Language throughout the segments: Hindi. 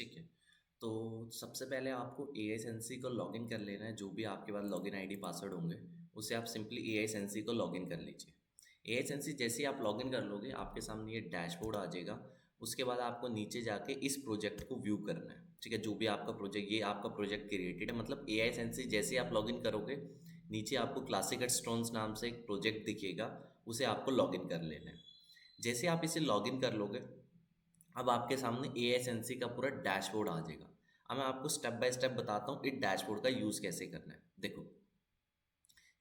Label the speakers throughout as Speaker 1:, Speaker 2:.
Speaker 1: ठीक है। तो सबसे पहले आपको ए आई सेंसी को लॉगिन कर लेना है। जो भी आपके पास लॉगिन आईडी पासवर्ड होंगे उसे आप सिंपली ए आई सेंसी को लॉगिन कर लीजिए। ए आई सेंसी जैसे ही आप लॉगिन कर लोगे आपके सामने ये डैशबोर्ड आ जाएगा। उसके बाद आपको नीचे जाके इस प्रोजेक्ट को व्यू करना है। ठीक है, जो भी आपका प्रोजेक्ट, ये आपका प्रोजेक्ट क्रिएटेड है, मतलब ए आई सेंसी जैसे ही आप लॉगिन करोगे नीचे आपको क्लासिक एट स्टोन्स नाम से एक प्रोजेक्ट दिखेगा, उसे आपको लॉगिन कर लेना है। जैसे आप इसे लॉगिन कर लोगे अब आपके सामने ए एस एन सी का पूरा डैशबोर्ड आ जाएगा। अब मैं आपको स्टेप बाय स्टेप बताता हूँ इस डैशबोर्ड का यूज़ कैसे करना है। देखो,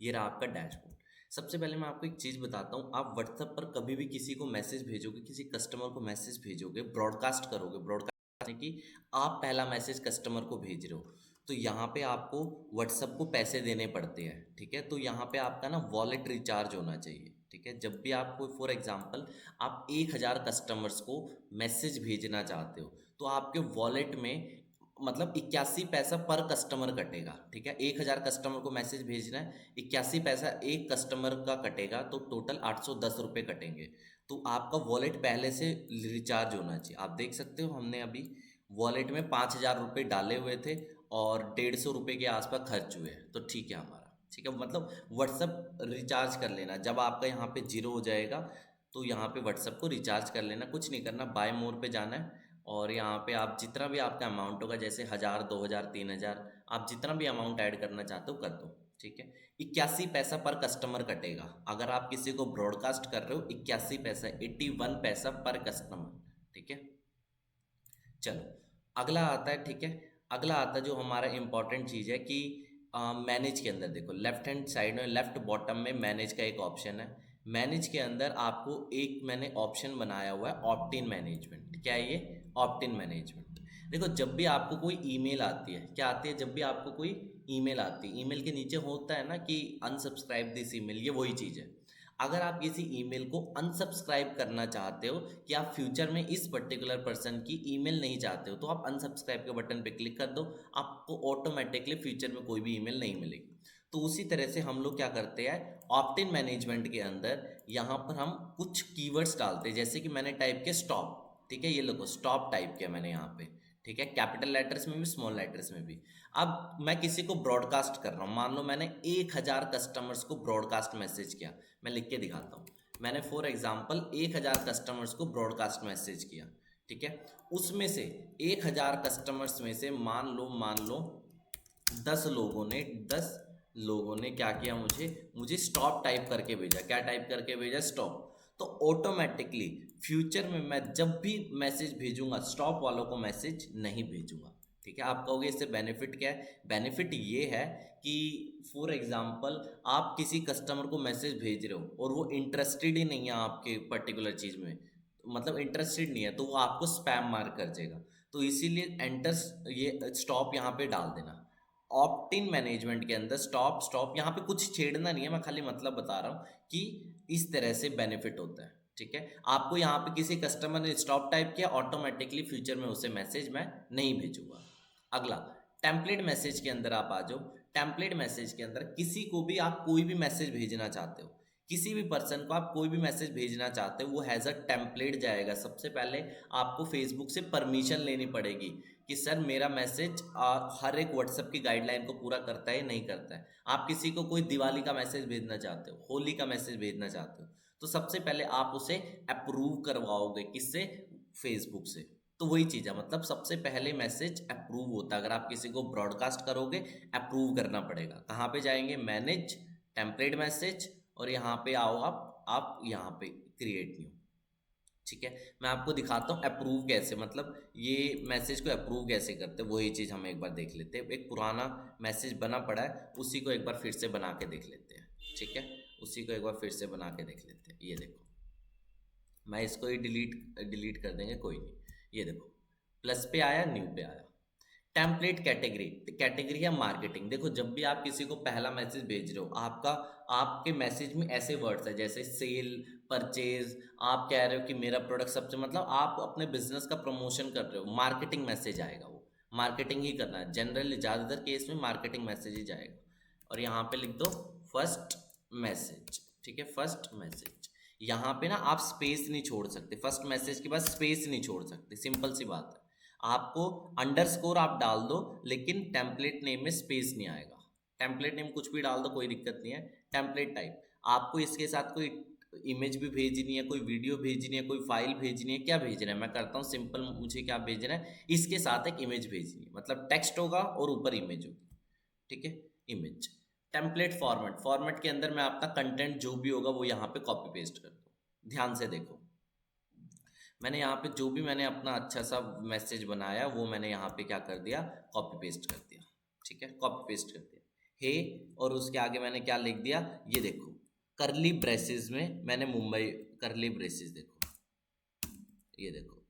Speaker 1: ये रहा आपका डैशबोर्ड। सबसे पहले मैं आपको एक चीज़ बताता हूँ, आप व्हाट्सएप पर कभी भी किसी को मैसेज भेजोगे, किसी कस्टमर को मैसेज भेजोगे, ब्रॉडकास्ट करोगे, ब्रॉडकास्ट यानी कि आप पहला मैसेज कस्टमर को भेज रहे हो, तो यहाँ पे आपको व्हाट्सएप को पैसे देने पड़ते हैं। ठीक है, तो यहाँ पे आपका ना वॉलेट रिचार्ज होना चाहिए। ठीक है, जब भी आपको फॉर एग्जांपल आप 1,000 कस्टमर्स को मैसेज भेजना चाहते हो तो आपके वॉलेट में मतलब 81 पैसा पर कस्टमर कटेगा। ठीक है, 1,000 कस्टमर को मैसेज भेजना है, 81 पैसा एक कस्टमर का कटेगा, तो टोटल 810 रुपये कटेंगे। तो आपका वॉलेट पहले से रिचार्ज होना चाहिए। आप देख सकते हो हमने अभी वॉलेट में 5,000 रुपये डाले हुए थे और 150 रुपये के आसपास खर्च हुए हैं, तो ठीक है हमारा। ठीक है, मतलब व्हाट्सअप रिचार्ज कर लेना। जब आपका यहाँ पे जीरो हो जाएगा तो यहाँ पे व्हाट्सअप को रिचार्ज कर लेना। कुछ नहीं करना, बाय मोर पे जाना है और यहाँ पे आप जितना भी आपका अमाउंट होगा, जैसे 1,000, 2,000, 3,000, आप जितना भी अमाउंट ऐड करना चाहते हो कर दो। ठीक है, 81 पैसा पर कस्टमर कटेगा। अगर आप किसी को ब्रॉडकास्ट कर रहे हो, 81 पैसा, 81 पैसा पर कस्टमर। ठीक है, चलो अगला आता है। ठीक है, अगला आता है जो हमारा इंपॉर्टेंट चीज़ है कि मैनेज के अंदर देखो, लेफ्ट हैंड साइड में लेफ्ट बॉटम में मैनेज का एक ऑप्शन है। मैनेज के अंदर आपको एक मैंने ऑप्शन बनाया हुआ है ऑप्ट इन मैनेजमेंट। क्या है ये? Opt in management. देखो, जब भी आपको कोई ईमेल आती है, क्या आती है? जब भी आपको कोई ईमेल आती है, ईमेल के नीचे होता है ना कि अनसब्सक्राइब दिस ईमेल, ये वही चीज़ है। अगर आप किसी ईमेल को अनसब्सक्राइब करना चाहते हो कि आप फ्यूचर में इस पर्टिकुलर पर्सन की ईमेल नहीं चाहते हो, तो आप अनसब्सक्राइब के बटन पे क्लिक कर दो, आपको ऑटोमेटिकली फ्यूचर में कोई भी ईमेल नहीं मिलेगी। तो उसी तरह से हम लोग क्या करते हैं, ऑप्ट इन मैनेजमेंट के अंदर यहाँ पर हम कुछ कीवर्ड्स डालते हैं, जैसे कि मैंने टाइप किया स्टॉप। ठीक है, ये लोगो स्टॉप टाइप किया मैंने यहाँ पे। ठीक है, कैपिटल लेटर्स में भी, स्मॉल लेटर्स में भी। अब मैं किसी को ब्रॉडकास्ट कर रहा हूँ, मान लो मैंने 1,000 कस्टमर्स को ब्रॉडकास्ट मैसेज किया। मैं लिख के दिखाता हूँ। मैंने फॉर एग्जांपल 1,000 कस्टमर्स को ब्रॉडकास्ट मैसेज किया। ठीक है, उसमें से 1,000 कस्टमर्स में से मान लो 10 लोगों ने क्या किया, मुझे स्टॉप टाइप करके भेजा। क्या टाइप करके भेजा? स्टॉप। तो ऑटोमेटिकली फ्यूचर में मैं जब भी मैसेज भेजूंगा स्टॉप वालों को मैसेज नहीं भेजूंगा। ठीक है, आप कहोगे इससे बेनिफिट क्या है? बेनिफिट ये है कि फॉर एग्जांपल आप किसी कस्टमर को मैसेज भेज रहे हो और वो इंटरेस्टेड ही नहीं है आपके पर्टिकुलर चीज़ में, मतलब इंटरेस्टेड नहीं है, तो वो आपको स्पैम मार्क कर देगा। तो इसीलिए एंटर ये स्टॉप यहाँ पे डाल देना। ऑप्ट इन मैनेजमेंट के अंदर स्टॉप स्टॉप यहाँ पे कुछ छेड़ना नहीं है, मैं खाली मतलब बता रहा हूँ कि इस तरह से बेनिफिट होता है। ठीक है, आपको यहाँ पे किसी कस्टमर ने स्टॉप टाइप किया, ऑटोमेटिकली फ्यूचर में उसे मैसेज मैं नहीं भेजूंगा। अगला, टेम्पलेट मैसेज के अंदर आप आ जाओ। टेम्पलेट मैसेज के अंदर किसी को भी आप कोई भी मैसेज भेजना चाहते हो, किसी भी पर्सन को आप कोई भी मैसेज भेजना चाहते हो, वो हैज़ अ टेम्पलेट जाएगा। सबसे पहले आपको फेसबुक से परमिशन लेनी पड़ेगी कि सर मेरा मैसेज हर एक व्हाट्सएप की गाइडलाइन को पूरा करता है नहीं करता है। आप किसी को कोई दिवाली का मैसेज भेजना चाहते हो, होली का मैसेज भेजना चाहते हो, तो सबसे पहले आप उसे अप्रूव करवाओगे। किससे? फेसबुक से। तो वही चीज़ है, मतलब सबसे पहले मैसेज अप्रूव होता है। अगर आप किसी को ब्रॉडकास्ट करोगे अप्रूव करना पड़ेगा। कहाँ पे जाएंगे? मैनेज, टेम्पलेट मैसेज, और यहाँ पे आओ आप यहाँ पे क्रिएट न्यू। ठीक है, मैं आपको दिखाता हूँ अप्रूव कैसे, मतलब ये मैसेज को अप्रूव कैसे करते हैं, वही चीज़ हम एक बार देख लेते हैं। एक पुराना मैसेज बना पड़ा है, उसी को एक बार फिर से बना के देख लेते हैं। ठीक है, उसी को एक बार फिर से बना के देख लेते हैं। ये देखो, मैं इसको ही डिलीट डिलीट कर देंगे, कोई नहीं। ये देखो, प्लस पे आया, न्यू पे आया। टेम्पलेट कैटेगरी, कैटेगरी है मार्केटिंग। देखो, जब भी आप किसी को पहला मैसेज भेज रहे हो, आपका आपके मैसेज में ऐसे वर्ड्स है जैसे सेल, परचेज, आप कह रहे हो कि मेरा प्रोडक्ट सबसे, मतलब आप अपने बिजनेस का प्रमोशन कर रहे हो, मार्केटिंग मैसेज आएगा। वो मार्केटिंग ही करना है, जनरली ज़्यादातर केस में मार्केटिंग मैसेज ही जाएगा। और यहाँ पे लिख दो फर्स्ट मैसेज। ठीक है, फर्स्ट मैसेज। यहाँ पे ना आप स्पेस नहीं छोड़ सकते, फर्स्ट मैसेज के बाद स्पेस नहीं छोड़ सकते, सिंपल सी बात है। आपको अंडरस्कोर आप डाल दो, लेकिन टेम्पलेट नेम में स्पेस नहीं आएगा। टेम्पलेट नेम कुछ भी डाल दो, कोई दिक्कत नहीं है। टेम्पलेट टाइप आपको इसके साथ कोई इमेज भी भेजनी है, कोई वीडियो भेजनी है, कोई फाइल भेजनी है, क्या भेजना है मैं करता हूँ सिंपल। मुझे क्या भेजना है, इसके साथ एक इमेज भेजनी है, मतलब टेक्स्ट होगा और ऊपर इमेज होगी, ठीक है। इमेज टेम्पलेट फॉर्मेट, फॉर्मेट के अंदर मैं अपना कंटेंट जो भी होगा वो यहाँ पे कॉपी पेस्ट कर दूँ। ध्यान से देखो, मैंने यहाँ पे जो भी मैंने अपना अच्छा सा मैसेज बनाया वो मैंने यहाँ पे क्या कर दिया, कॉपी पेस्ट कर दिया, ठीक है। कॉपी पेस्ट कर दिया हे, और उसके आगे मैंने क्या लिख दिया, ये देखो करली ब्रेसेस में मैंने मुंबई, करली ब्रेसेस देखो, ये देखो,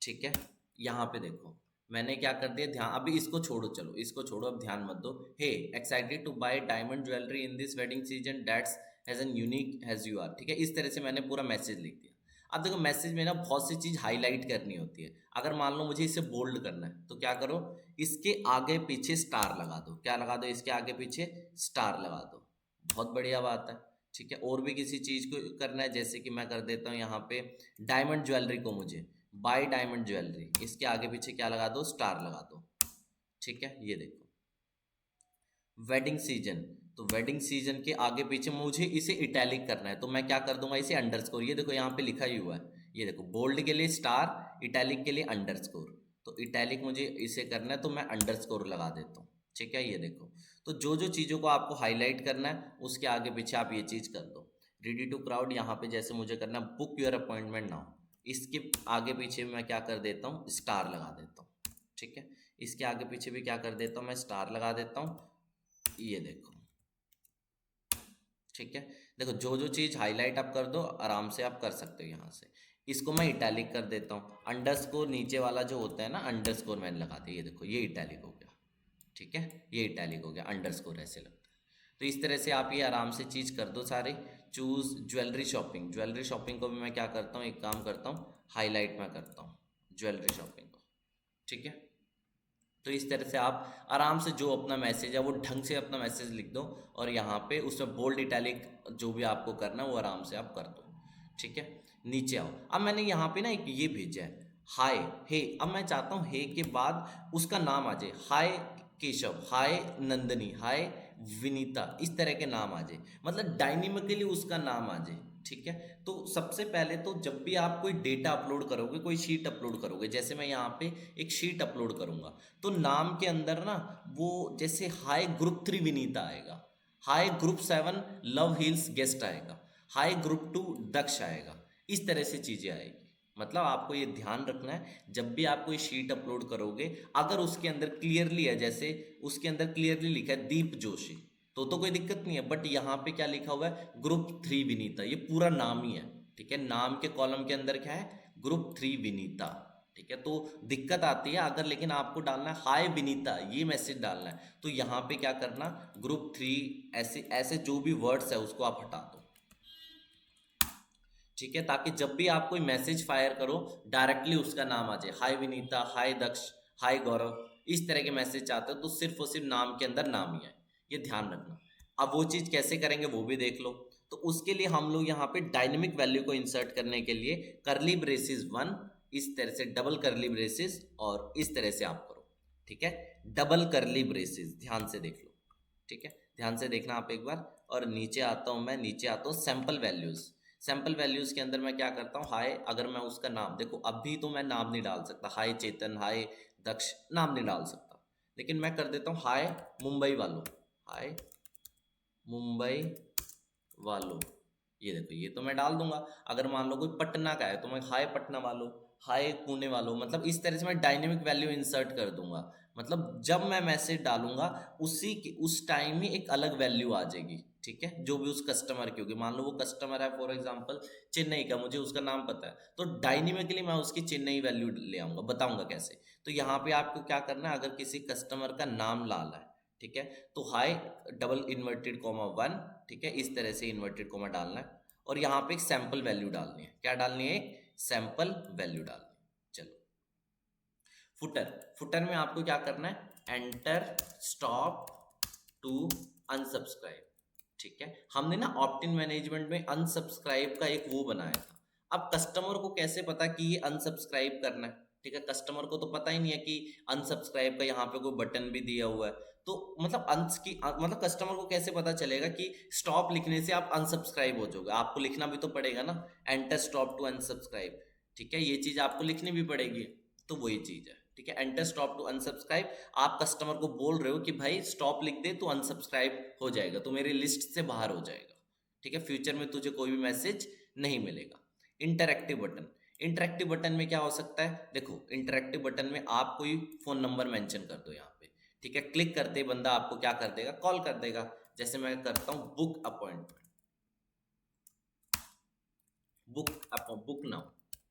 Speaker 1: ठीक है। यहाँ पे देखो मैंने क्या कर दिया, ध्यान, अभी इसको छोड़ो, चलो इसको छोड़ो, अब ध्यान मत दो। Hey excited to buy diamond jewellery in this wedding season that's as an unique as you are, ठीक है। इस तरह से मैंने पूरा मैसेज लिख दिया। अब देखो मैसेज में ना बहुत सी चीज़ हाईलाइट करनी होती है। अगर मान लो मुझे इसे बोल्ड करना है तो क्या करो, इसके आगे पीछे स्टार लगा दो। क्या लगा दो, इसके आगे पीछे स्टार लगा दो। बहुत बढ़िया बात है, ठीक है। और भी किसी चीज़ को करना है, जैसे कि मैं कर देता हूँ यहाँ पे डायमंड ज्वेलरी को मुझे बाय डायमंड ज्वेलरी, इसके आगे पीछे क्या लगा दो, स्टार लगा दो, ठीक है। ये देखो वेडिंग सीजन, तो वेडिंग सीजन के आगे पीछे मुझे इसे इटैलिक करना है, तो मैं क्या कर दूंगा, इसे अंडरस्कोर, ये देखो यहाँ पे लिखा ही हुआ है, ये देखो बोल्ड के लिए स्टार, इटैलिक के लिए अंडरस्कोर। तो इटैलिक मुझे इसे करना है तो मैं अंडरस्कोर लगा देता हूँ, ठीक है। ये देखो, तो जो जो चीज़ों को आपको हाईलाइट करना है उसके आगे पीछे आप ये चीज़ कर दो। रेडी टू क्राउड, यहाँ पे जैसे मुझे करना है बुक योर अपॉइंटमेंट नाउ, इसके आगे पीछे मैं क्या कर देता हूँ, स्टार लगा देता हूँ, ठीक है। इसके आगे पीछे भी क्या कर देता हूँ, मैं स्टार लगा देता हूँ, ये देखो, ठीक है। देखो जो जो चीज़ हाईलाइट आप कर दो आराम से आप कर सकते हो यहाँ से। इसको मैं इटैलिक कर देता हूँ, अंडरस्कोर नीचे वाला जो होता है ना, अंडरस्कोर मैंने लगा दिया, ये देखो ये इटैलिक हो गया, ठीक है। ये इटैलिक हो गया, अंडरस्कोर ऐसे लगता है। तो इस तरह से आप ये आराम से चीज़ कर दो सारे। Choose jewellery shopping, jewellery shopping को भी मैं क्या करता हूँ, एक काम करता हूँ, हाईलाइट में करता हूँ ज्वेलरी शॉपिंग को, ठीक है। तो इस तरह से आप आराम से जो अपना मैसेज है वो ढंग से अपना मैसेज लिख दो, और यहाँ पे उसमें बोल्ड इटैलिक जो भी आपको करना है वो आराम से आप कर दो, ठीक है। नीचे आओ, अब मैंने यहाँ पे ना एक ये भेजा है हाय हे, अब मैं चाहता हूँ हे के बाद उसका नाम आ जाए, हाय केशव, हाय नंदनी, हाय विनीता, इस तरह के नाम आ जाए, मतलब डायनेमिकली उसका नाम आ जाए, ठीक है। तो सबसे पहले तो जब भी आप कोई डेटा अपलोड करोगे, कोई शीट अपलोड करोगे, जैसे मैं यहाँ पे एक शीट अपलोड करूँगा, तो नाम के अंदर ना वो जैसे हाई ग्रुप 3 विनीता आएगा, high group 7 love hills guest आएगा, हाई ग्रुप 2 दक्ष आएगा, इस तरह से चीज़ें आएगी। मतलब आपको ये ध्यान रखना है जब भी आप कोई शीट अपलोड करोगे, अगर उसके अंदर क्लियरली है, जैसे उसके अंदर क्लियरली लिखा है दीप जोशी, तो कोई दिक्कत नहीं है। बट यहाँ पे क्या लिखा हुआ है, ग्रुप 3 विनीता, ये पूरा नाम ही है, ठीक है। नाम के कॉलम के अंदर क्या है, ग्रुप 3 विनीता, ठीक है। तो दिक्कत आती है अगर, लेकिन आपको डालना है हाय विनीता, ये मैसेज डालना है, तो यहाँ पे क्या करना, ग्रुप 3 ऐसे ऐसे जो भी वर्ड्स है उसको आप हटा दो, ठीक है। ताकि जब भी आप कोई मैसेज फायर करो डायरेक्टली उसका नाम आ जाए, हाय विनीता, हाय दक्ष, हाय गौरव, इस तरह के मैसेज चाहते हो तो सिर्फ और सिर्फ नाम के अंदर नाम ही है, ये ध्यान रखना। अब वो चीज़ कैसे करेंगे वो भी देख लो। तो उसके लिए हम लोग यहाँ पे डायनेमिक वैल्यू को इंसर्ट करने के लिए करली ब्रेसेस 1, इस तरह से डबल करली ब्रेसेस, और इस तरह से आप करो, ठीक है। डबल करली ब्रेसेस ध्यान से देख लो, ठीक है। ध्यान से देखना आप एक बार। और नीचे आता हूँ मैं, नीचे आता हूँ सैम्पल वैल्यूज़। सैम्पल वैल्यूज़ के अंदर मैं क्या करता हूँ, हाय, अगर मैं उसका नाम देखो, अभी तो मैं नाम नहीं डाल सकता, हाय चेतन, हाय दक्ष, नाम नहीं डाल सकता, लेकिन मैं कर देता हूँ हाय मुंबई वालों, हाय मुंबई वालों, ये देखो ये तो मैं डाल दूंगा। अगर मान लो कोई पटना का है तो मैं हाय पटना वालों, हाय पुणे वालों, मतलब इस तरह से मैं डायनेमिक वैल्यू इंसर्ट कर दूंगा। मतलब जब मैं मैसेज डालूंगा उसी की उस टाइम ही एक अलग वैल्यू आ जाएगी, ठीक है, जो भी उस कस्टमर की होगी। मान लो वो कस्टमर है फॉर एग्जांपल चेन्नई का, मुझे उसका नाम पता है, तो डायनेमिकली मैं उसकी चेन्नई वैल्यू ले आऊँगा, बताऊँगा कैसे। तो यहाँ पे आपको क्या करना है, अगर किसी कस्टमर का नाम लाना है, ठीक है, तो हाई डबल इन्वर्टेड कॉमा 1, ठीक है, इस तरह से इन्वर्टेड कॉमा डालना है, और यहाँ पे एक सैंपल वैल्यू डालनी है। क्या डालनी है, एक सैंपल वैल्यू डालनी है। चलो फुटर, फुटर में आपको क्या करना है, एंटर स्टॉप टू अनसब्सक्राइब, ठीक है। हमने ना ऑप्टिन मैनेजमेंट में अनसब्सक्राइब का एक वो बनाया था। अब कस्टमर को कैसे पता कि ये अनसब्सक्राइब करना है, ठीक है, कस्टमर को तो पता ही नहीं है कि अनसब्सक्राइब का यहाँ पे कोई बटन भी दिया हुआ है। तो मतलब अंस की मतलब कस्टमर को कैसे पता चलेगा कि स्टॉप लिखने से आप अनसब्सक्राइब हो जाओगे, आपको लिखना भी तो पड़ेगा ना, एंटर स्टॉप टू अनसब्सक्राइब, ठीक है, ये चीज आपको लिखनी भी पड़ेगी। तो वही चीज है, ठीक है, एंटर स्टॉप टू अनसब्सक्राइब। आप कस्टमर को बोल रहे हो कि भाई स्टॉप लिख दे तो अनसब्सक्राइब हो जाएगा, तो मेरी लिस्ट से बाहर हो जाएगा, ठीक है, फ्यूचर में तुझे कोई भी मैसेज नहीं मिलेगा। इंटरैक्टिव बटन, इंटरैक्टिव बटन में क्या हो सकता है, देखो इंटरैक्टिव बटन में आप कोई फोन नंबर मेंशन कर दो यहाँ पे, ठीक है, क्लिक करते ही बंदा आपको क्या कर देगा, कॉल कर देगा। जैसे मैं करता हूँ बुक अपॉइंटमेंट, बुक नाउ,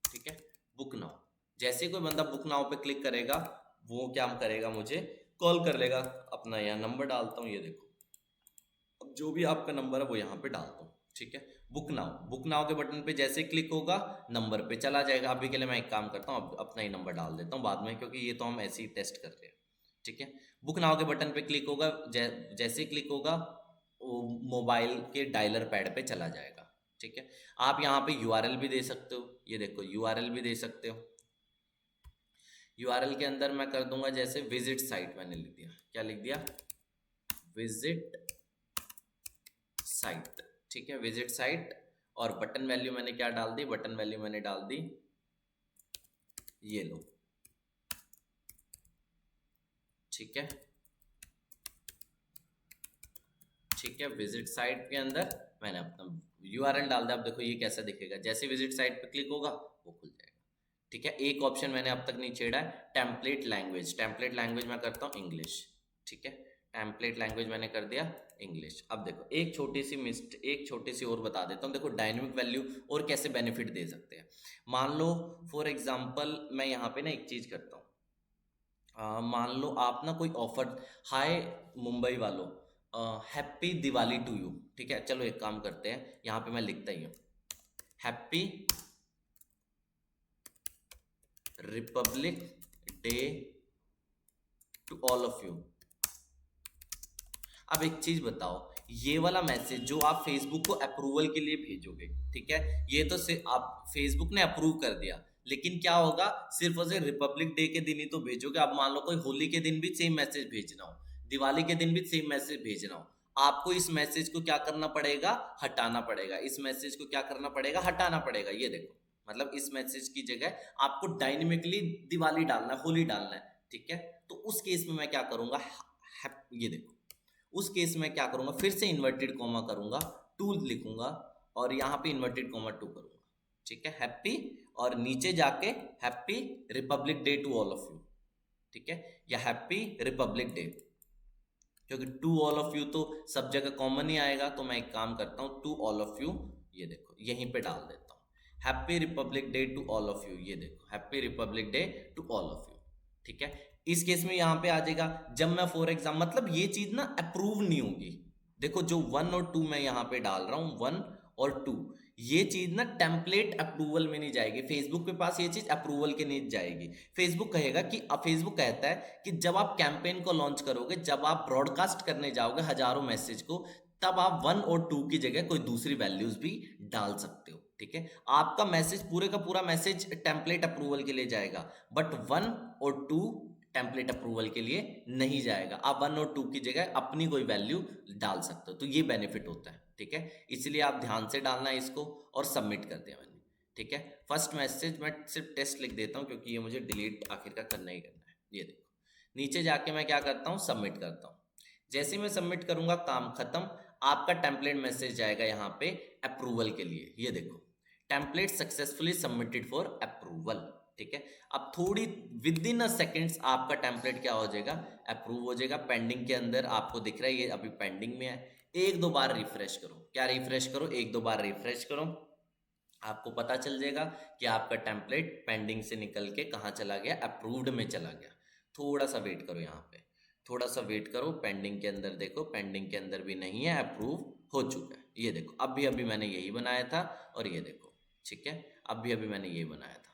Speaker 1: ठीक है, बुक नाउ। जैसे ही कोई बंदा बुक नाउ पे क्लिक करेगा, वो क्या करेगा, मुझे कॉल कर लेगा। अपना यहाँ नंबर डालता हूँ, ये देखो, अब जो भी आपका नंबर है वो यहाँ पे डालता हूँ, ठीक है। बुक नाउ के बटन पे जैसे क्लिक होगा नंबर पे चला जाएगा। अभी के लिए मैं एक काम करता हूँ, अब अपना ही नंबर डाल देता हूँ बाद में, क्योंकि ये तो हम ऐसे ही टेस्ट कर रहे हैं, ठीक है। बुक नाउ के बटन पे क्लिक होगा, जैसे क्लिक होगा वो मोबाइल के डायलर पैड पे चला जाएगा, ठीक है। आप यहाँ पे यूआरएल भी दे सकते हो, ये देखो यूआरएल भी दे सकते हो। यूआरएल के अंदर मैं कर दूंगा जैसे विजिट साइट, मैंने लिख दिया, क्या लिख दिया, विजिट साइट, ठीक है, विजिट साइट। और बटन वैल्यू मैंने क्या डाल दी, बटन वैल्यू मैंने डाल दी, ये लो, ठीक है, ठीक है। विजिट साइट के अंदर मैंने अपना यूआरएल डाल दिया। अब देखो ये कैसा दिखेगा, जैसे विजिट साइट पे क्लिक होगा वो खुल जाएगा, ठीक है। एक ऑप्शन मैंने अब तक नहीं छेड़ा है, टेम्पलेट लैंग्वेज। टेम्पलेट लैंग्वेज मैं करता हूँ इंग्लिश, ठीक है, टेम्पलेट लैंग्वेज मैंने कर दिया इंग्लिश। अब देखो एक छोटी सी और बता देता हूँ, देखो डायनेमिक वैल्यू और कैसे बेनिफिट दे सकते हैं। मान लो फॉर एग्जांपल मैं यहाँ पे ना एक चीज करता हूँ, मान लो आप ना कोई ऑफर, हाय मुंबई वालों, हैप्पी दिवाली टू यू, ठीक है। चलो एक काम करते हैं, यहाँ पे मैं लिखता ही हूँ, happy republic day to all of you. अब एक चीज बताओ, ये वाला मैसेज जो आप फेसबुक को अप्रूवल के लिए भेजोगे, ठीक है, ये तो सिर्फ आप फेसबुक ने अप्रूव कर दिया, लेकिन क्या होगा, सिर्फ और सिर्फ रिपब्लिक डे के दिन ही तो भेजोगे। अब मान लो कोई होली के दिन भी सेम मैसेज भेजना हो, दिवाली के दिन भी सेम मैसेज भेजना हो, आपको इस मैसेज को क्या करना पड़ेगा, हटाना पड़ेगा। इस मैसेज को क्या करना पड़ेगा, हटाना पड़ेगा। ये देखो, मतलब इस मैसेज की जगह आपको डायनेमिकली दिवाली डालना है, होली डालना है, ठीक है। तो उस केस में मैं क्या करूंगा, ये देखो, उस केस में क्या करूंगा, फिर से इन्वर्टेड कॉमा करूंगा, टू लिखूंगा और यहाँ पे इन्वर्टेड कॉमा टू करूंगा, ठीक है, हैप्पी, और नीचे जाके happy republic day to all of you, ठीक है, या हैप्पी रिपब्लिक डे, क्योंकि टू ऑल ऑफ यू तो सब जगह कॉमन ही आएगा। तो मैं एक काम करता हूँ, टू ऑल ऑफ यू, ये देखो यहीं पे डाल देता हूँ, happy republic day to all of you, ये देखो happy republic day to all of you, ठीक है। इस केस में यहाँ पे आ जाएगा, जब मैं फॉर एग्जाम्पल, मतलब ये चीज ना अप्रूव नहीं होगी। देखो जो 1 और 2 मैं यहाँ पे डाल रहा हूँ, 1 और 2, ये चीज ना टेम्पलेट अप्रूवल में नहीं जाएगी, फेसबुक के पास ये चीज अप्रूवल के नहीं जाएगी। फेसबुक कहेगा कि, अब फेसबुक कहता है कि जब आप कैंपेन को लॉन्च करोगे, जब आप ब्रॉडकास्ट करने जाओगे हजारों मैसेज को, तब आप 1 और 2 की जगह कोई दूसरी वैल्यूज भी डाल सकते हो, ठीक है। आपका मैसेज पूरे का पूरा मैसेज टेम्पलेट अप्रूवल के लिए जाएगा, बट 1 और 2 टेम्पलेट अप्रूवल के लिए नहीं जाएगा। आप 1 और 2 की जगह अपनी कोई वैल्यू डाल सकते हो, तो ये बेनिफिट होता है, ठीक है। इसलिए आप ध्यान से डालना है इसको, और सबमिट कर दिया मैंने, ठीक है। फर्स्ट मैसेज मैं सिर्फ टेस्ट लिख देता हूँ, क्योंकि ये मुझे डिलीट आखिरकार करना ही करना है। ये देखो नीचे जाके मैं क्या करता हूँ, सबमिट करता हूँ। जैसे मैं सबमिट करूंगा काम खत्म, आपका टेम्पलेट मैसेज जाएगा यहाँ पे अप्रूवल के लिए, ये देखो template successfully submitted for approval, ठीक है। अब थोड़ी विद इन अ सेकेंड्स आपका टेम्पलेट क्या हो जाएगा, अप्रूव हो जाएगा। पेंडिंग के अंदर आपको दिख रहा है, ये अभी पेंडिंग में है। एक दो बार रिफ्रेश करो, क्या रिफ्रेश करो, एक दो बार रिफ्रेश करो, आपको पता चल जाएगा कि आपका टेम्पलेट पेंडिंग से निकल के कहाँ चला गया, अप्रूव्ड में चला गया। थोड़ा सा वेट करो, यहाँ पे थोड़ा सा वेट करो, पेंडिंग के अंदर देखो, पेंडिंग के अंदर भी नहीं है, अप्रूव हो चुका है। ये देखो अभी अभी मैंने यही बनाया था, और ये देखो, ठीक है, अभी अभी मैंने ये बनाया था,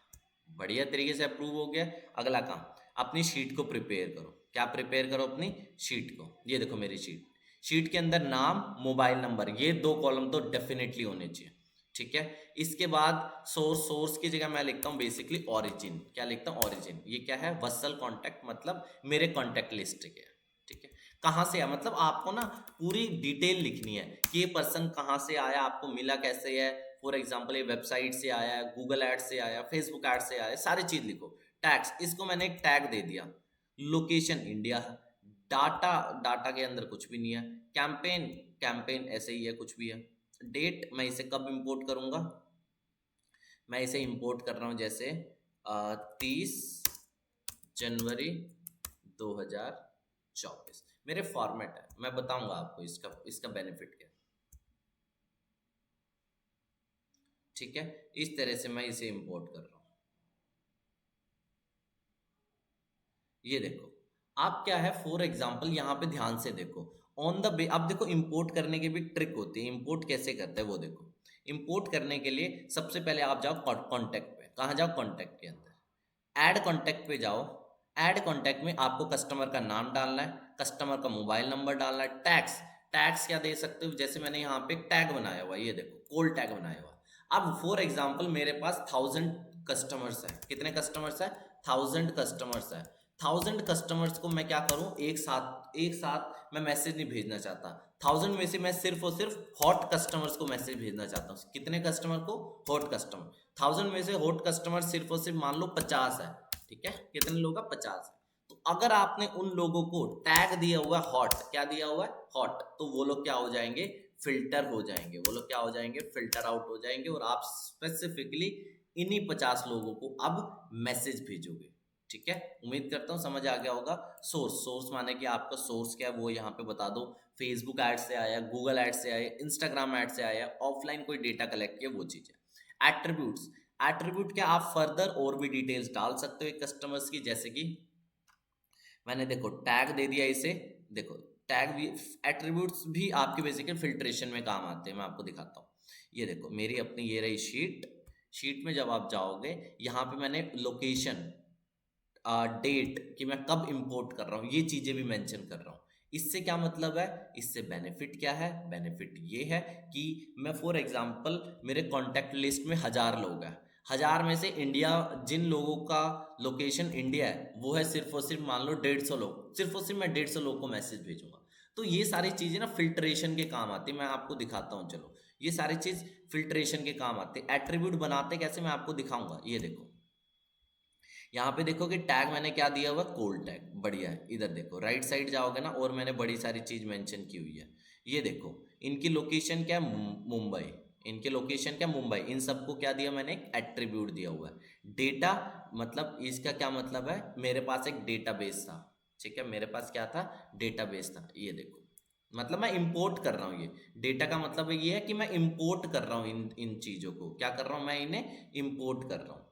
Speaker 1: बढ़िया तरीके से अप्रूव हो गया। अगला काम, अपनी शीट को प्रिपेयर करो। क्या प्रिपेयर करो, अपनी शीट को। ये देखो मेरी शीट के अंदर नाम, मोबाइल नंबर, ये 2 कॉलम तो डेफिनेटली होने चाहिए, ठीक है। इसके बाद सोर्स की जगह मैं लिखता हूँ बेसिकली ओरिजिन। क्या लिखता हूँ? ओरिजिन। ये क्या है? वत्सल कॉन्टैक्ट, मतलब मेरे कॉन्टैक्ट लिस्ट के। ठीक है, कहाँ से आया, मतलब आपको ना पूरी डिटेल लिखनी है कि ये पर्सन कहाँ से आया, आपको मिला कैसे है। फॉर एग्जाम्पल ये वेबसाइट से आया है, गूगल एड से आया, फेसबुक एड से आया, सारी चीज लिखो। टैग्स, इसको मैंने एक टैग दे दिया। लोकेशन इंडिया है। डाटा, डाटा के अंदर कुछ भी नहीं है। कैंपेन, कैंपेन ऐसे ही है, कुछ भी है। डेट, मैं इसे कब इंपोर्ट करूंगा? मैं इसे इंपोर्ट कर रहा हूं जैसे 30 जनवरी 2024। मेरे फॉर्मेट है, मैं बताऊंगा आपको इसका इसका बेनिफिट क्या है। ठीक है, इस तरह से मैं इसे इंपोर्ट कर रहा हूं। ये देखो, आप क्या है, फॉर एग्जाम्पल यहाँ पे ध्यान से देखो। ऑन द अब देखो, इंपोर्ट करने की भी ट्रिक होती है। इंपोर्ट कैसे करते हैं वो देखो। इंपोर्ट करने के लिए सबसे पहले आप जाओ कॉन्टैक्ट पे। कहाँ जाओ? कॉन्टैक्ट के अंदर ऐड कॉन्टैक्ट पे जाओ। ऐड कॉन्टैक्ट में आपको कस्टमर का नाम डालना है, कस्टमर का मोबाइल नंबर डालना है। टैग्स, टैग्स क्या दे सकते हो? जैसे मैंने यहाँ पे टैग बनाया हुआ है, ये देखो, कोल्ड टैग बनाया हुआ है। अब फॉर एग्जाम्पल मेरे पास 1000 कस्टमर्स है। कितने कस्टमर्स है? 1000 कस्टमर्स है। 1000 कस्टमर्स को मैं क्या करूं, एक साथ मैं मैसेज नहीं भेजना चाहता। 1000 में से मैं सिर्फ और सिर्फ हॉट कस्टमर्स को मैसेज भेजना चाहता हूँ। कितने कस्टमर को? Hot customer. 1000 में से हॉट कस्टमर सिर्फ और सिर्फ मान लो 50 है। ठीक है, कितने लोग हैं? 50 है। तो अगर आपने उन लोगों को टैग दिया हुआ है हॉट, क्या दिया हुआ है? हॉट, तो वो लोग क्या हो जाएंगे? फिल्टर हो जाएंगे। वो लोग क्या हो जाएंगे? फिल्टर आउट हो जाएंगे। और आप स्पेसिफिकली इन्हीं 50 लोगों को अब मैसेज भेजोगे। ठीक है, उम्मीद करता हूँ समझ आ गया होगा। सोर्स, सोर्स माने कि आपका सोर्स क्या है वो यहाँ पे बता दो। फेसबुक ऐड से आया, गूगल ऐड से आया, इंस्टाग्राम ऐड से आया, ऑफलाइन कोई डेटा कलेक्ट किया, वो चीज़ है। एट्रीब्यूट्स, एट्रीब्यूट क्या, आप फर्दर और भी डिटेल्स डाल सकते हो एक कस्टमर्स की। जैसे कि मैंने देखो टैग दे दिया इसे। देखो टैग भी, एट्रीब्यूट्स भी आपके बेसिकली फिल्ट्रेशन में काम आते हैं। मैं आपको दिखाता हूँ। ये देखो मेरी अपनी ये रही शीट। शीट में जब आप जाओगे, यहाँ पे मैंने लोकेशन, डेट कि मैं कब इंपोर्ट कर रहा हूँ, ये चीज़ें भी मेंशन कर रहा हूँ। इससे क्या मतलब है? इससे बेनिफिट क्या है? बेनिफिट ये है कि मैं फॉर एग्जांपल मेरे कॉन्टैक्ट लिस्ट में 1000 लोग हैं। 1000 में से इंडिया, जिन लोगों का लोकेशन इंडिया है वो है सिर्फ और सिर्फ मान लो 150 लोग। सिर्फ और सिर्फ मैं 150 लोग को मैसेज भेजूंगा। तो ये सारी चीज़ें ना फिल्ट्रेशन के काम आती है। मैं आपको दिखाता हूँ, चलो। ये सारी चीज़ फिल्ट्रेशन के काम आते हैं। एट्रीब्यूट बनाते कैसे, मैं आपको दिखाऊंगा। ये देखो, यहाँ पे देखो कि टैग मैंने क्या दिया हुआ? Cold tag. बढ़िया है। इधर देखो, राइट साइड जाओगे ना, और मैंने बड़ी सारी चीज मेंशन की हुई है। ये देखो, इनकी लोकेशन क्या है? मुंबई। इनके लोकेशन क्या? मुंबई। इन सबको क्या दिया मैंने? एक एट्रीब्यूट दिया हुआ है। डेटा, मतलब इसका क्या मतलब है? मेरे पास एक डेटाबेस था। ठीक है, मेरे पास क्या था? डेटाबेस था। ये देखो, मतलब मैं इंपोर्ट कर रहा हूँ। ये डेटा का मतलब ये है कि मैं इंपोर्ट कर रहा हूँ इन इन चीज़ों को। क्या कर रहा हूँ? मैं इन्हें इंपोर्ट कर रहा हूँ।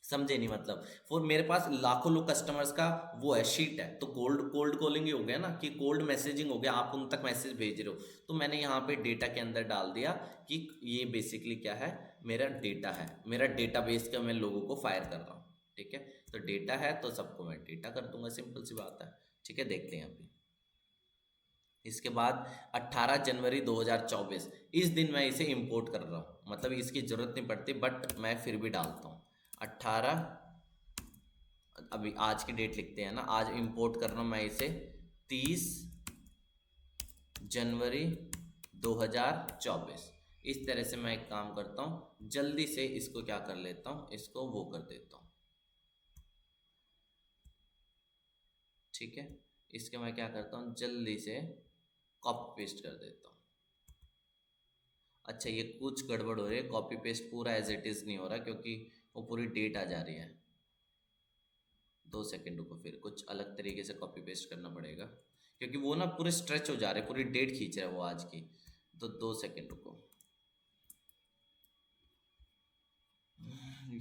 Speaker 1: समझे नहीं? मतलब फॉर मेरे पास लाखों लोग कस्टमर्स का वो है, शीट है। तो कोल्ड कोल्ड कॉलिंग ही हो गया ना, कि कोल्ड मैसेजिंग हो गया, आप उन तक मैसेज भेज रहे हो। तो मैंने यहाँ पे डेटा के अंदर डाल दिया कि ये बेसिकली क्या है? मेरा डेटा है, मेरा डेटाबेस का मैं लोगों को फायर कर रहा हूँ। ठीक है, तो डेटा है तो सबको मैं डेटा कर दूंगा, सिंपल सी बात है। ठीक है, देखते हैं अभी। इसके बाद 18 जनवरी 2024, इस दिन मैं इसे इंपोर्ट कर रहा हूँ। मतलब इसकी ज़रूरत नहीं पड़ती, बट मैं फिर भी डालता हूँ। 18, अभी आज की डेट लिखते हैं ना, आज इंपोर्ट कर रहा हूँ मैं इसे। 30 जनवरी 2024। इस तरह से मैं एक काम करता हूँ, जल्दी से इसको क्या कर लेता हूँ, इसको वो कर देता हूँ। ठीक है, इसके मैं क्या करता हूँ, जल्दी से कॉपी पेस्ट कर देता हूँ। अच्छा, ये कुछ गड़बड़ हो रही है। कॉपी पेस्ट पूरा एज इट इज़ नहीं हो रहा, क्योंकि वो पूरी डेट आ जा रही है। 2 सेकेंड रुको, फिर कुछ अलग तरीके से कॉपी पेस्ट करना पड़ेगा, क्योंकि वो ना पूरे स्ट्रेच हो जा रहे, पूरी डेट खींच रहा है वो आज की। तो 2 सेकेंड रुको।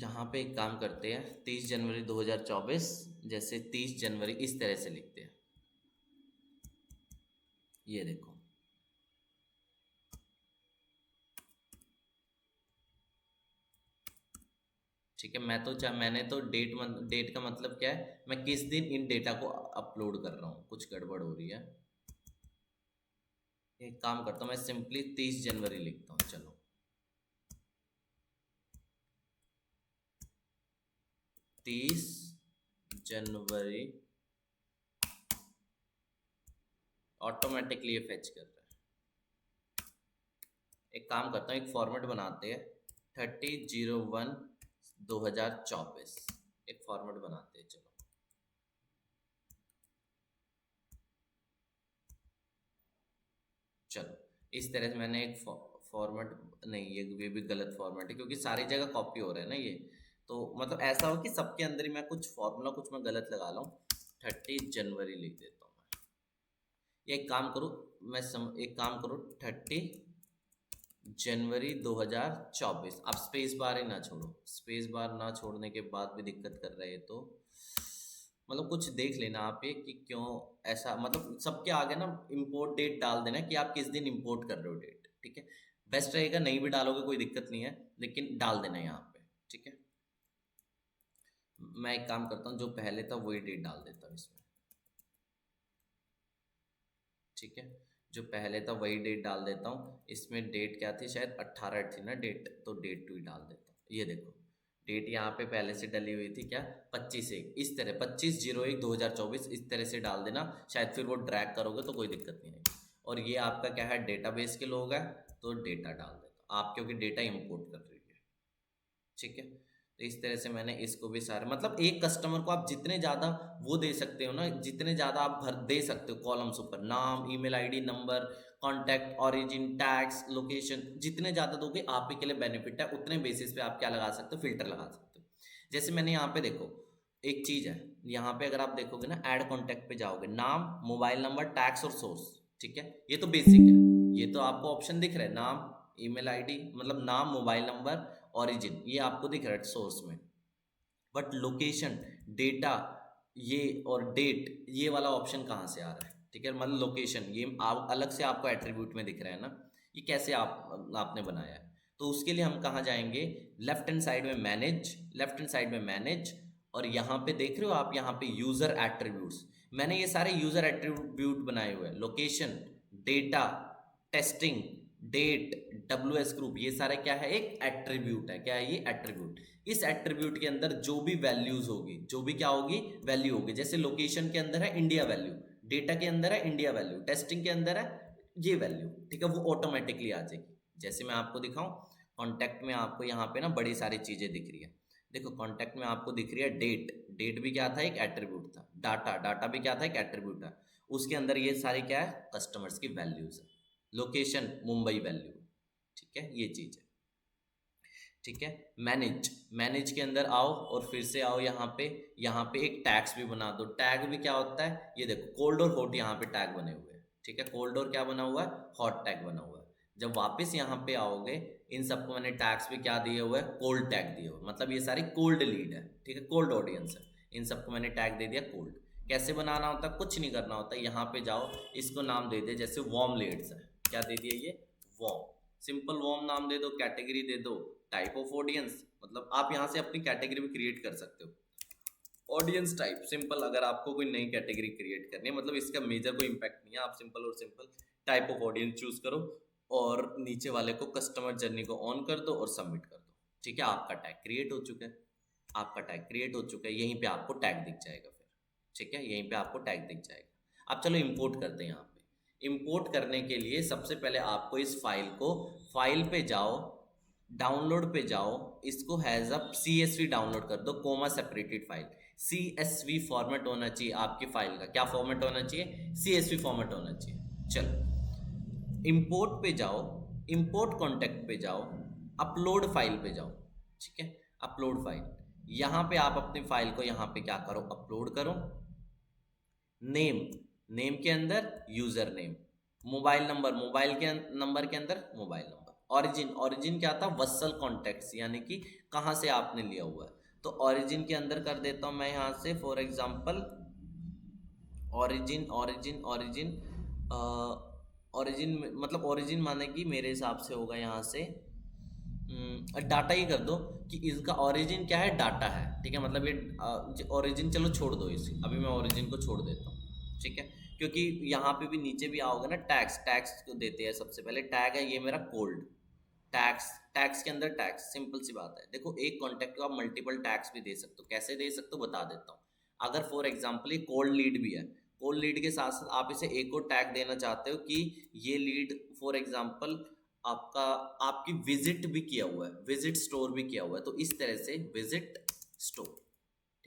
Speaker 1: यहाँ पे एक काम करते हैं, 30 जनवरी 2024, जैसे 30 जनवरी इस तरह से लिखते हैं। ये देखो, ठीक है। मैंने तो डेट का मतलब क्या है, मैं किस दिन इन डेटा को अपलोड कर रहा हूँ। कुछ गड़बड़ हो रही है। एक काम करता हूँ, मैं सिंपली 30 जनवरी लिखता हूँ, चलो। 30 जनवरी ऑटोमेटिकली ये फेच कर रहा है। एक काम करता हूँ, एक फॉर्मेट बनाते हैं 30/01/2024, एक फॉर्मेट बनाते हैं। चलो चलो इस तरह से मैंने एक फॉर्मेट, नहीं ये भी गलत फॉर्मेट है क्योंकि सारी जगह कॉपी हो रहा है ना ये। तो मतलब ऐसा हो कि सबके अंदर ही मैं कुछ फॉर्मूला कुछ मैं गलत लगा ला हूँ। 30 जनवरी लिख देता हूँ मैं। ये एक काम करो, एक काम करो 30 जनवरी 2024। आप स्पेस बार ही ना छोड़ो, स्पेस बार ना छोड़ने के बाद भी दिक्कत कर रहा है तो मतलब कुछ देख लेना आप ये कि क्यों ऐसा, मतलब सबके आगे ना इम्पोर्ट डेट डाल देना कि आप किस दिन इम्पोर्ट कर रहे हो डेट, ठीक है। बेस्ट रहेगा नहीं भी डालोगे कोई दिक्कत नहीं है, लेकिन डाल देना यहाँ पे, ठीक है। मैं एक काम करता हूँ, जो पहले था वही डेट डाल देता हूँ इसमें, ठीक है। जो पहले था वही डेट डाल देता हूँ इसमें। डेट क्या थी, शायद 18 थी ना डेट, तो डेट 2 ही डाल देता हूँ। ये देखो डेट यहाँ पे पहले से डली हुई थी क्या, 25/1, इस तरह 25/01/2024 इस तरह से डाल देना। शायद फिर वो ड्रैग करोगे तो कोई दिक्कत नहीं आएगी। और ये आपका क्या है, डेटाबेस के लोग हैं तो डेटा डाल देता आप, क्योंकि डेटा इंपोर्ट कर रही है, ठीक है। तो इस तरह से मैंने इसको भी सारे, मतलब एक कस्टमर को आप जितने ज़्यादा वो दे सकते हो ना, जितने ज़्यादा आप भर दे सकते हो कॉलम्स ऊपर, नाम, email ID, number, contact, origin, tax, location, जितने ज़्यादा दोगे आप ही के लिए बेनिफिट है। उतने बेसिस पे आप क्या लगा सकते हो, फिल्टर लगा सकते हो। जैसे मैंने यहाँ पे देखो एक चीज़ है, यहाँ पे अगर आप देखोगे ना, ऐड कॉन्टैक्ट पे जाओगे, नाम, मोबाइल नंबर, टैक्स और सोर्स, ठीक है। ये तो बेसिक है, ये तो आपको ऑप्शन दिख रहा है, नाम, ईमेल आईडी, मतलब नाम, मोबाइल नंबर, ओरिजिन, ये आपको दिख रहा है सोर्स में। बट लोकेशन, डेटा, ये और डेट, ये वाला ऑप्शन कहाँ से आ रहा है, ठीक है। मतलब लोकेशन ये आप अलग से आपको एट्रीब्यूट में दिख रहा है ना, ये कैसे आपने बनाया है। तो उसके लिए हम कहाँ जाएंगे, लेफ्ट हैंड साइड में मैनेज, लेफ्ट हैंड साइड में मैनेज, और यहाँ पे देख रहे हो आप, यहाँ पे यूजर एट्रीब्यूट्स, मैंने ये सारे यूजर एट्रीब्यूट बनाए हुए हैं। Location, data, testing, date, WS group, ये सारे क्या है, एक एट्रीब्यूट है। क्या है ये, एट्रीब्यूट। इस एट्रीब्यूट के अंदर जो भी वैल्यूज होगी, जो भी क्या होगी, वैल्यू होगी। जैसे लोकेशन के अंदर है इंडिया वैल्यू, डेटा के अंदर है इंडिया वैल्यू, टेस्टिंग के अंदर है ये वैल्यू, ठीक है। वो ऑटोमेटिकली आ जाएगी। जैसे मैं आपको दिखाऊं, कॉन्टैक्ट में आपको यहाँ पे ना बड़ी सारी चीजें दिख रही है। देखो कॉन्टैक्ट में आपको दिख रही है डेट, डेट भी क्या था, एक एट्रीब्यूट था। डाटा, डाटा भी क्या था, एक एट्रीब्यूट था। उसके अंदर ये सारी क्या है, कस्टमर्स की वैल्यूज है। लोकेशन मुंबई वैल्यू, ठीक है, ये चीज है, ठीक है। मैनेज, मैनेज के अंदर आओ और फिर से आओ यहाँ पे एक टैग्स भी बना दो। टैग भी क्या होता है, ये देखो कोल्ड और हॉट यहाँ पे टैग बने हुए हैं, ठीक है। कोल्ड और क्या बना हुआ है, हॉट टैग बना हुआ है। जब वापस यहाँ पे आओगे, इन सबको मैंने टैग्स भी क्या दिए हुए हैं, कोल्ड टैग दिए हुए, मतलब ये सारी कोल्ड लीड है, ठीक है, कोल्ड ऑडियंस है। इन सबको मैंने टैग दे दिया कोल्ड। कैसे बनाना होता है, कुछ नहीं करना होता, यहाँ पे जाओ, इसको नाम दे दे, जैसे वार्म लीड्स है, क्या दे दिया ये, वार्म, सिंपल वार्म नाम दे दो, कैटेगरी दे दो, टाइप ऑफ ऑडियंस, मतलब आप यहाँ से अपनी कैटेगरी भी क्रिएट कर सकते हो। ऑडियंस टाइप सिंपल, अगर आपको कोई नई कैटेगरी क्रिएट करनी है, मतलब इसका मेजर कोई इंपैक्ट नहीं है, आप सिंपल और simple type of audience choose करो और नीचे वाले को कस्टमर जर्नी को ऑन कर दो और सबमिट कर दो, ठीक है। आपका टैग क्रिएट हो चुका है, आपका टैग क्रिएट हो चुका है, यहीं पे आपको टैग दिख जाएगा फिर, ठीक है, यहीं पे आपको टैग दिख जाएगा। अब चलो इंपोर्ट करते हैं। यहाँ पे इंपोर्ट करने के लिए सबसे पहले आपको इस फाइल को, फाइल पे जाओ, डाउनलोड पे जाओ, इसको हैज अ CSV डाउनलोड कर दो, coma separated file. CSV format होना चाहिए आपकी फाइल का। क्या फॉर्मेट होना चाहिए, CSV फॉर्मेट होना चाहिए। चलो इंपोर्ट पे जाओ, इंपोर्ट कॉन्टेक्ट पे जाओ, अपलोड फाइल पे जाओ, ठीक है। अपलोड फाइल, यहाँ पे आप अपनी फाइल को यहाँ पे क्या करो, अपलोड करो। नेम, नेम के अंदर user name, mobile number, mobile के नंबर के अंदर मोबाइल नंबर। ऑरिजिन, ऑरिजिन क्या था, वत्सल कॉन्टेक्ट्स, यानी कि कहाँ से आपने लिया हुआ है। तो ऑरिजिन के अंदर कर देता हूँ मैं यहाँ से, for example origin, origin, origin, origin मतलब ऑरिजिन माने कि मेरे हिसाब से होगा यहाँ से डाटा ही कर दो कि इसका ओरिजिन क्या है, डाटा है, ठीक है। मतलब ये ओरिजिन, चलो छोड़ दो इसे, अभी मैं ओरिजिन को छोड़ देता हूँ, ठीक है। क्योंकि यहाँ पे भी नीचे भी आओगे ना, टैग्स, टैग्स को देते हैं सबसे पहले। टैग है ये मेरा कोल्ड, टैक्स, टैक्स के अंदर टैक्स, सिंपल सी बात है। देखो एक कॉन्टैक्ट को आप मल्टीपल टैक्स भी दे सकते हो, कैसे दे सकते हो बता देता हूँ। अगर फॉर एग्जाम्पल ये कोल्ड लीड भी है, कोल्ड लीड के साथ साथ आप इसे एक और टैग देना चाहते हो कि ये लीड फॉर एग्जाम्पल आपका आपकी विजिट भी किया हुआ है, विजिट स्टोर भी किया हुआ है, तो इस तरह से विजिट स्टोर,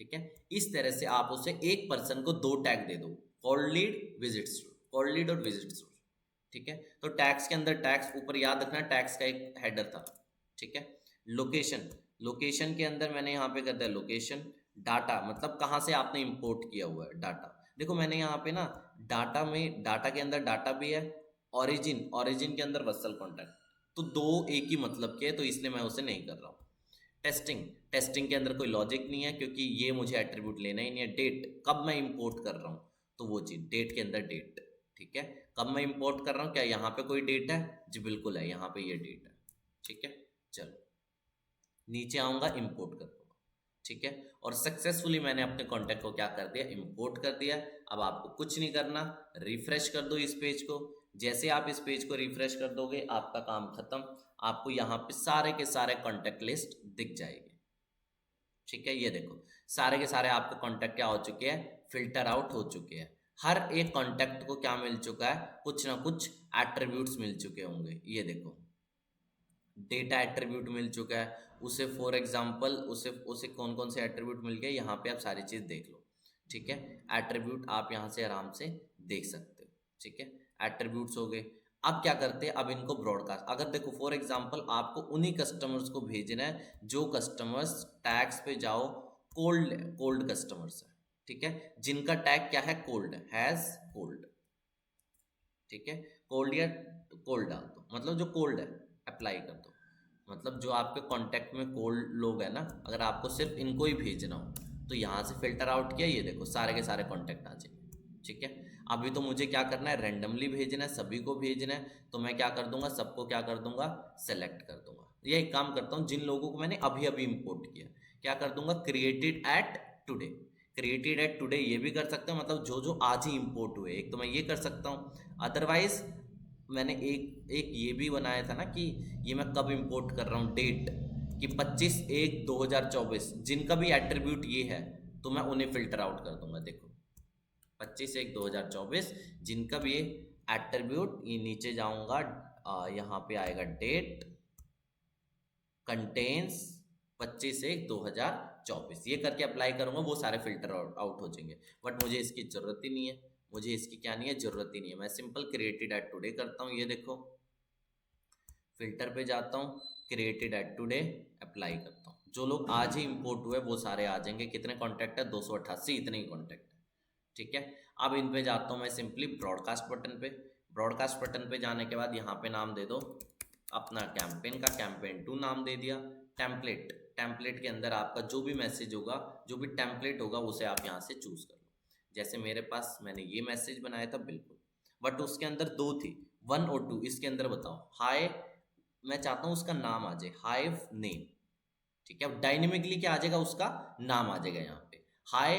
Speaker 1: ठीक है। इस तरह से आप उसे एक पर्सन को दो टैग दे दो, cold lead visit store, cold lead और विजिट स्टोर, ठीक है। तो टैग्स के अंदर टैग्स, ऊपर याद रखना टैग्स का एक हेडर था, ठीक है। लोकेशन, लोकेशन के अंदर मैंने यहाँ पे कर दिया लोकेशन। डाटा मतलब कहाँ से आपने इंपोर्ट किया हुआ है डाटा। देखो मैंने यहाँ पे ना डाटा में, डाटा के अंदर डाटा भी है, ओरिजिन, ओरिजिन के अंदर वत्सल कॉन्टैक्ट, तो दो एक ही मतलब के है, तो इसलिए मैं उसे नहीं कर रहा हूँ। टेस्टिंग, टेस्टिंग के अंदर कोई लॉजिक नहीं है क्योंकि ये मुझे एट्रीब्यूट लेना ही नहीं है। डेट, कब मैं इंपोर्ट कर रहा हूँ, तो वो चीज़ डेट के अंदर डेट, ठीक है। कब मैं इंपोर्ट कर रहा हूँ, क्या यहाँ पे कोई डेट है, जी बिल्कुल है, यहाँ पे ये डेट है, ठीक है। चलो नीचे आऊँगा इंपोर्ट कर दूँगा, ठीक है। और सक्सेसफुली मैंने अपने कॉन्टैक्ट को क्या कर दिया, इंपोर्ट कर दिया। अब आपको कुछ नहीं करना, रिफ्रेश कर दो इस पेज को। जैसे आप इस पेज को रिफ्रेश कर दोगे आपका काम खत्म, आपको यहाँ पे सारे के सारे कॉन्टैक्ट लिस्ट दिख जाएगी, ठीक है। ये देखो सारे के सारे आपके कॉन्टैक्ट क्या हो चुके हैं, फिल्टर आउट हो चुके हैं। हर एक कॉन्टैक्ट को क्या मिल चुका है, कुछ ना कुछ एट्रीब्यूट्स मिल चुके होंगे। ये देखो डेटा एट्रीब्यूट मिल चुका है उसे, फॉर एग्जांपल उसे उसे कौन कौन से एट्रीब्यूट मिल गए, यहाँ पे आप सारी चीज़ देख लो, ठीक है। एट्रीब्यूट आप यहाँ से आराम से देख सकते हो, ठीक है। एट्रीब्यूट्स हो गए। अब क्या करते हैं, अब इनको ब्रॉडकास्ट, अगर देखो फॉर एग्जांपल आपको उन्हीं कस्टमर्स को भेजना है जो कस्टमर्स टैग्स पे जाओ कोल्ड, कोल्ड कस्टमर्स है, ठीक है, जिनका टैग क्या है, कोल्ड, हैज़ कोल्ड, ठीक है। कोल्ड या कोल्ड डाल दो, मतलब जो कोल्ड है अप्लाई कर दो। मतलब जो आपके कांटेक्ट में कोल्ड लोग हैं ना, अगर आपको सिर्फ इनको ही भेजना हो तो यहाँ से फिल्टर आउट किया, ये देखो सारे के सारे कांटेक्ट आ जाएंगे, ठीक है। अभी तो मुझे क्या करना है, रैंडमली भेजना है, सभी को भेजना है, तो मैं क्या कर दूंगा, सबको क्या कर दूंगा, सेलेक्ट कर दूंगा। ये एक काम करता हूँ, जिन लोगों को मैंने अभी अभी इंपोर्ट किया क्या कर दूंगा, created at today, created at today ये भी कर सकते हो, मतलब जो जो आज ही इंपोर्ट हुए, एक तो मैं ये कर सकता हूँ। अदरवाइज मैंने एक एक ये भी बनाया था ना कि ये मैं कब इंपोर्ट कर रहा हूँ, डेट कि 25/1/2024, जिनका भी एट्रीब्यूट ये है तो मैं उन्हें फिल्टर आउट कर दूंगा। देखो 25/1/2024 जिनका भी ये एट्रीब्यूट, ये नीचे जाऊंगा, यहाँ पे आएगा डेट कंटेन्स 25/1/2024, ये करके अप्लाई करूंगा, वो सारे फिल्टर आउट हो जाएंगे। बट मुझे इसकी ज़रूरत ही नहीं है, मुझे इसकी क्या नहीं है, ज़रूरत ही नहीं है। मैं सिंपल क्रिएटेड एट टुडे करता हूँ, ये देखो फिल्टर पे जाता हूँ, क्रिएटेड एट टुडे अप्लाई करता हूँ, जो लोग आज ही इंपोर्ट हुए वो सारे आ जाएंगे। कितने कॉन्टैक्ट है, 288, इतने ही कॉन्टैक्ट है, ठीक है। अब इन पे जाता हूँ मैं सिंपली ब्रॉडकास्ट बटन पे। ब्रॉडकास्ट बटन पे जाने के बाद यहाँ पे नाम दे दो अपना कैंपेन का, कैंपेन 2 नाम दे दिया। टेम्पलेट, टेम्पलेट के अंदर आपका जो भी मैसेज होगा, जो भी टेम्पलेट होगा उसे आप यहाँ से चूज कर लो। जैसे मेरे पास मैंने ये मैसेज बनाया था बिल्कुल, बट उसके अंदर 2 थी, 1 और 2। इसके अंदर बताओ हाय, मैं चाहता हूँ उसका नाम आ जाए, हाय नेम, ठीक है। अब डायनेमिकली क्या आ जाएगा, उसका नाम आ जाएगा यहाँ पे हाय।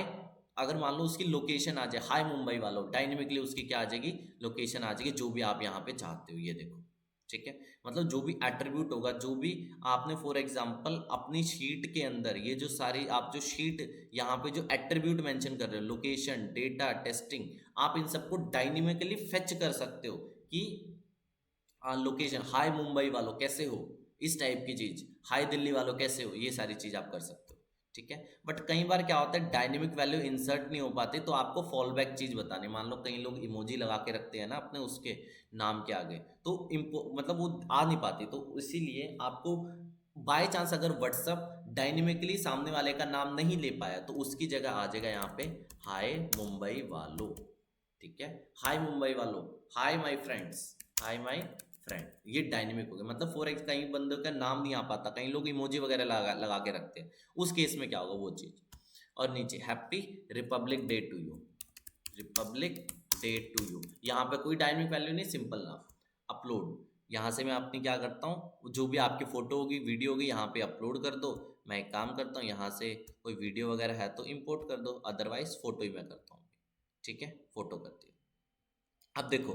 Speaker 1: अगर मान लो उसकी लोकेशन आ जाए, हाय मुंबई वालों, डायनेमिकली उसकी क्या आ जाएगी, लोकेशन आ जाएगी, जो भी आप यहाँ पे चाहते हो, ये देखो, ठीक है। मतलब जो भी एट्रीब्यूट होगा, जो भी आपने फॉर एग्जांपल अपनी शीट के अंदर, ये जो सारी आप जो शीट यहाँ पे जो एट्रीब्यूट मेंशन कर रहे हो, लोकेशन, डेटा, टेस्टिंग, आप इन सबको डायनेमिकली फेच कर सकते हो कि लोकेशन, हाय मुंबई वालों कैसे हो, इस टाइप की चीज, हाय दिल्ली वालों कैसे हो, ये सारी चीज आप कर सकते हो, ठीक है। बट कई बार क्या होता है, डायनेमिक वैल्यू इंसर्ट नहीं हो पाती, तो आपको फॉल बैक चीज बतानी, मान लो कई लोग इमोजी लगा के रखते हैं ना अपने उसके नाम के आगे, तो मतलब वो आ नहीं पाती, तो इसीलिए आपको बाय चांस अगर व्हाट्सअप डायनेमिकली सामने वाले का नाम नहीं ले पाया तो उसकी जगह आ जाएगा यहाँ पे हाय मुंबई वालों, ठीक है। हाय मुंबई वालों, hi my friends, hi my friend, ये डायनेमिक हो गया। मतलब फॉर एक्स कई बंदों का नाम नहीं आ पाता, कई लोग इमोजी वगैरह लगा लगा के रखते हैं, उस केस में क्या होगा वो चीज़। और नीचे happy republic day to you, republic day to you, यहाँ पे कोई डायनेमिक वैल्यू नहीं, सिंपल नाम। अपलोड, यहाँ से मैं अपनी क्या करता हूँ, जो भी आपकी फोटो होगी, वीडियो होगी, यहाँ पे अपलोड कर दो। मैं एक काम करता हूँ, यहाँ से कोई वीडियो वगैरह है तो इम्पोर्ट कर दो, अदरवाइज फोटो ही मैं करता हूँ, ठीक है, फोटो कर दिया। अब देखो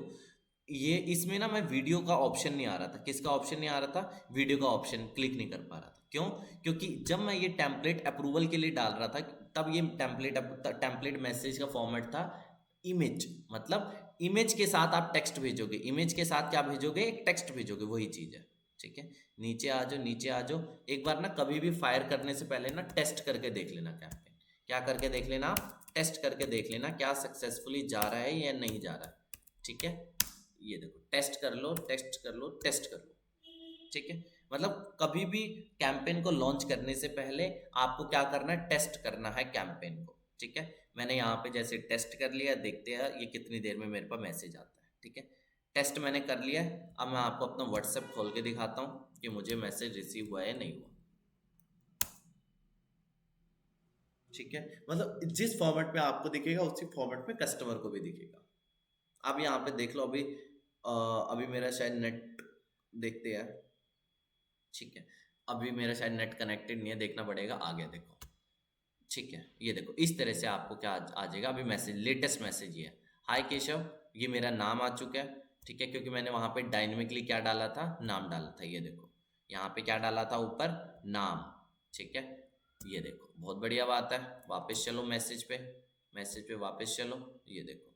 Speaker 1: ये इसमें ना मैं वीडियो का ऑप्शन नहीं आ रहा था। किसका ऑप्शन नहीं आ रहा था? वीडियो का ऑप्शन क्लिक नहीं कर पा रहा था। क्यों? क्योंकि जब मैं ये टेम्पलेट अप्रूवल के लिए डाल रहा था, तब ये टेम्पलेट मैसेज का फॉर्मेट था इमेज। मतलब इमेज के साथ आप टेक्स्ट भेजोगे, इमेज के साथ क्या भेजोगे? एक टेक्स्ट भेजोगे, वही चीज़ है। ठीक है, नीचे आ जाओ, नीचे आ जाओ। एक बार ना कभी भी फायर करने से पहले ना टेस्ट करके देख लेना कैंपेन। क्या करके देख लेना? टेस्ट करके देख लेना क्या सक्सेसफुली जा रहा है या नहीं जा रहा है। ठीक है, ये देखो, टेस्ट कर लो, टेस्ट कर लो, टेस्ट कर लो। ठीक है, मतलब कभी भी कैंपेन को लॉन्च करने से पहले आपको क्या करना है? टेस्ट करना है कैंपेन को। ठीक है, मैंने यहाँ पे जैसे टेस्ट कर लिया, देखते हैं ये कितनी देर में मेरे पास मैसेज आता है। ठीक है, टेस्ट मैंने कर लिया है। अब मैं आपको अपना व्हाट्सएप खोल के दिखाता हूँ कि मुझे मैसेज रिसीव हुआ है नहीं हुआ। ठीक है, मतलब जिस फॉर्मेट में आपको दिखेगा उसी फॉर्मेट में कस्टमर को भी दिखेगा। आप यहाँ पे देख लो, अभी मेरा शायद नेट, देखते हैं। ठीक है, अभी मेरा शायद नेट कनेक्टेड नहीं है, देखना पड़ेगा। आ गया देखो। ठीक है, ये देखो, इस तरह से आपको क्या आ जाएगा। अभी मैसेज, लेटेस्ट मैसेज ये है, हाय केशव। ये मेरा नाम आ चुका है। ठीक है, क्योंकि मैंने वहाँ पे डायनेमिकली क्या डाला था? नाम डाला था। ये देखो, यहाँ पे क्या डाला था? ऊपर नाम। ठीक है, ये देखो, बहुत बढ़िया बात है। वापस चलो मैसेज पे, मैसेज पे वापस चलो। ये देखो,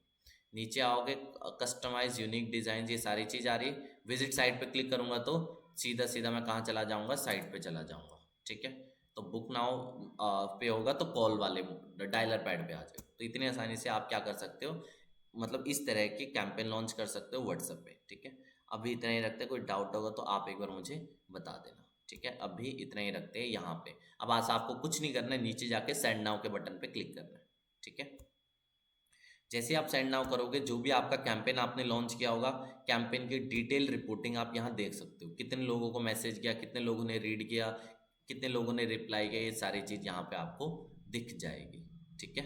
Speaker 1: नीचे आओगे, कस्टमाइज यूनिक डिज़ाइन, ये सारी चीज़ आ रही है। विजिट साइट पे क्लिक करूंगा तो सीधा सीधा मैं कहाँ चला जाऊंगा? साइट पे चला जाऊंगा। ठीक है, तो बुक नाउ पे होगा तो कॉल वाले डायलर पैड पे आ जाएगा। तो इतनी आसानी से आप क्या कर सकते हो? मतलब इस तरह की कैंपेन लॉन्च कर सकते हो व्हाट्सएप पे। ठीक है, अभी इतना ही रखते हैं। कोई डाउट होगा तो आप एक बार मुझे बता देना। ठीक है, अभी इतना ही रखते हैं यहाँ पे। अब आज आपको कुछ नहीं करना है, नीचे जाके सेंड नाउ के बटन पे क्लिक करना है। ठीक है, जैसे आप सेंड नाउ करोगे, जो भी आपका कैंपेन आपने लॉन्च किया होगा, कैंपेन की डिटेल रिपोर्टिंग आप यहाँ देख सकते हो। कितने लोगों को मैसेज किया, कितने लोगों ने रीड किया, कितने लोगों ने रिप्लाई किया, ये सारी चीज़ यहाँ पे आपको दिख जाएगी। ठीक है,